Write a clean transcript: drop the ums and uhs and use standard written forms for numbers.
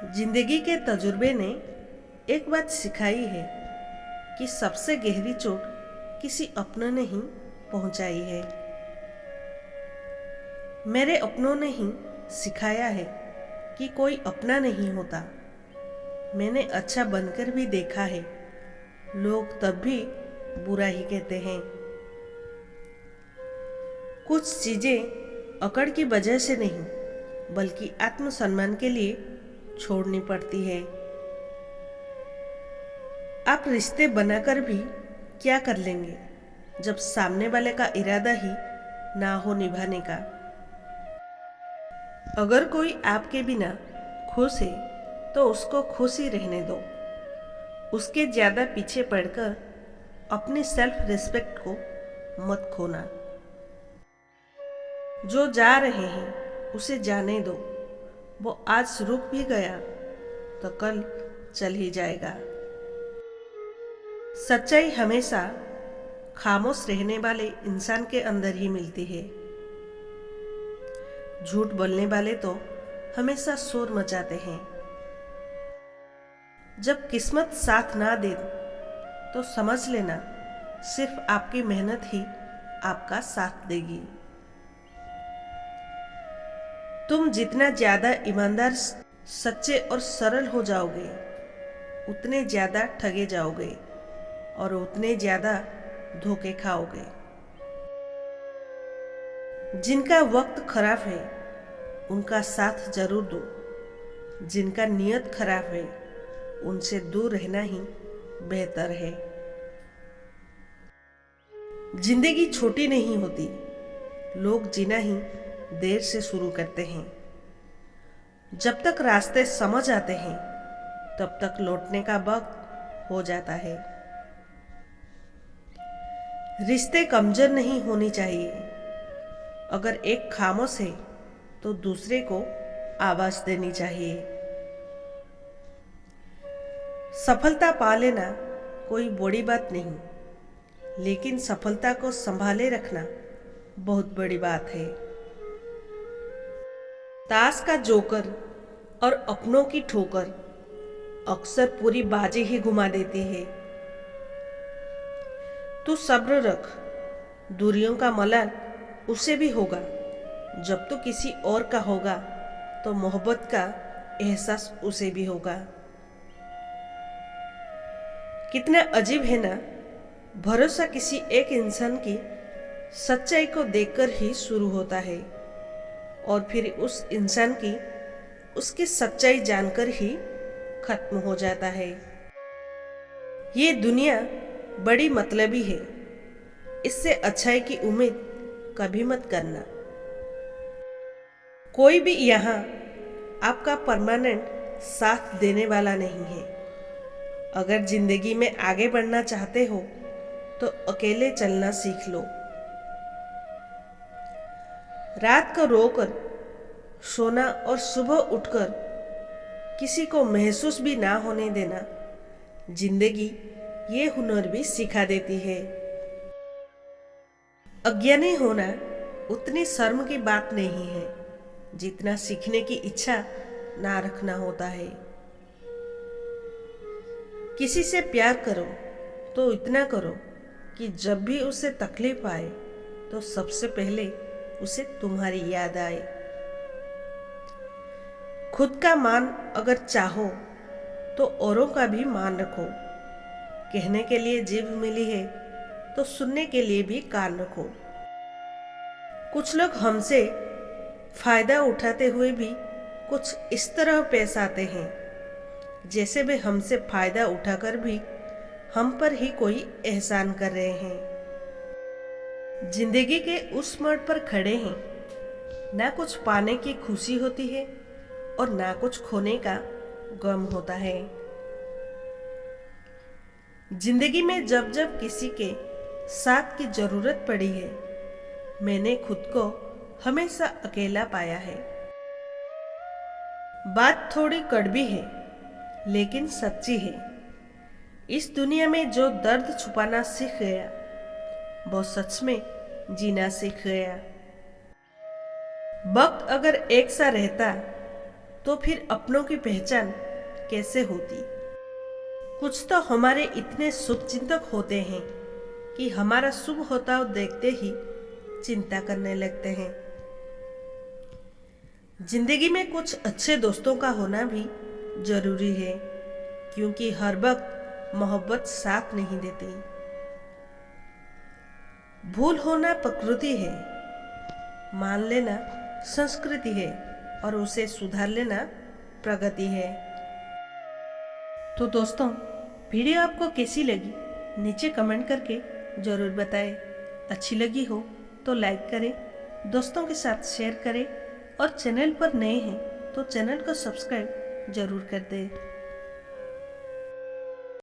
जिंदगी के तजुर्बे ने एक बात सिखाई है कि सबसे गहरी चोट किसी अपनों ने ही पहुंचाई है। मेरे अपनों ने ही सिखाया है कि कोई अपना नहीं होता। मैंने अच्छा बनकर भी देखा है, लोग तब भी बुरा ही कहते हैं। कुछ चीज़ें अकड़ की वजह से नहीं बल्कि आत्मसम्मान के लिए छोड़नी पड़ती है। आप रिश्ते बनाकर भी क्या कर लेंगे जब सामने वाले का इरादा ही ना हो निभाने का। अगर कोई आपके बिना खुश है तो उसको खुश ही रहने दो। उसके ज़्यादा पीछे पड़कर अपनी सेल्फ रिस्पेक्ट को मत खोना। जो जा रहे हैं उसे जाने दो। वो आज रुक भी गया तो कल चल ही जाएगा। सच्चाई हमेशा खामोश रहने वाले इंसान के अंदर ही मिलती है। झूठ बोलने वाले तो हमेशा शोर मचाते हैं। जब किस्मत साथ ना दे तो समझ लेना सिर्फ आपकी मेहनत ही आपका साथ देगी। तुम जितना ज़्यादा ईमानदार, सच्चे और सरल हो जाओगे उतने ज़्यादा ठगे जाओगे और उतने ज़्यादा धोखे खाओगे। जिनका वक्त खराब है उनका साथ जरूर दो। जिनका नियत खराब है उनसे दूर रहना ही बेहतर है। जिंदगी छोटी नहीं होती, लोग जीना ही देर से शुरू करते हैं। जब तक रास्ते समझ आते हैं तब तक लौटने का वक्त हो जाता है। रिश्ते कमजोर नहीं होने चाहिए। अगर एक खामोश है तो दूसरे को आवाज देनी चाहिए। सफलता पा लेना कोई बड़ी बात नहीं, लेकिन सफलता को संभाले रखना बहुत बड़ी बात है। ताश का जोकर और अपनों की ठोकर अक्सर पूरी बाजी ही घुमा देती है। तू सब्र रख, दूरियों का मलाल उसे भी होगा। जब तो किसी और का होगा तो मोहब्बत का एहसास उसे भी होगा। कितना अजीब है ना, भरोसा किसी एक इंसान की सच्चाई को देखकर ही शुरू होता है और फिर उस इंसान की उसकी सच्चाई जानकर ही खत्म हो जाता है। ये दुनिया बड़ी मतलबी है, इससे अच्छाई की उम्मीद कभी मत करना। कोई भी यहाँ आपका परमानेंट साथ देने वाला नहीं है। अगर जिंदगी में आगे बढ़ना चाहते हो तो अकेले चलना सीख लो। रात को रोकर सोना और सुबह उठकर किसी को महसूस भी ना होने देना, जिंदगी ये हुनर भी सिखा देती है। अज्ञानी होना उतनी शर्म की बात नहीं है जितना सीखने की इच्छा ना रखना होता है। किसी से प्यार करो तो इतना करो कि जब भी उसे तकलीफ आए तो सबसे पहले उसे तुम्हारी याद आए। खुद का मान अगर चाहो तो औरों का भी मान रखो। कहने के लिए जीभ मिली है तो सुनने के लिए भी कान रखो। कुछ लोग हमसे फायदा उठाते हुए भी कुछ इस तरह पेश आते हैं जैसे वे हमसे फायदा उठाकर भी हम पर ही कोई एहसान कर रहे हैं। जिंदगी के उस मोड़ पर खड़े हैं, ना कुछ पाने की खुशी होती है और ना कुछ खोने का गम होता है। जिंदगी में जब जब किसी के साथ की जरूरत पड़ी है, मैंने खुद को हमेशा अकेला पाया है। बात थोड़ी कड़वी है लेकिन सच्ची है। इस दुनिया में जो दर्द छुपाना सीख गया वो सच में जीना सीख गया। वक्त अगर एक सा रहता तो फिर अपनों की पहचान कैसे होती। कुछ तो हमारे इतने शुभचिंतक होते हैं कि हमारा शुभ होता हुआ देखते ही चिंता करने लगते हैं। जिंदगी में कुछ अच्छे दोस्तों का होना भी जरूरी है, क्योंकि हर वक्त मोहब्बत साथ नहीं देती। भूल होना प्रकृति है, मान लेना संस्कृति है और उसे सुधार लेना प्रगति है। तो दोस्तों, वीडियो आपको कैसी लगी नीचे कमेंट करके ज़रूर बताएं। अच्छी लगी हो तो लाइक करें, दोस्तों के साथ शेयर करें और चैनल पर नए हैं तो चैनल को सब्सक्राइब ज़रूर कर दें।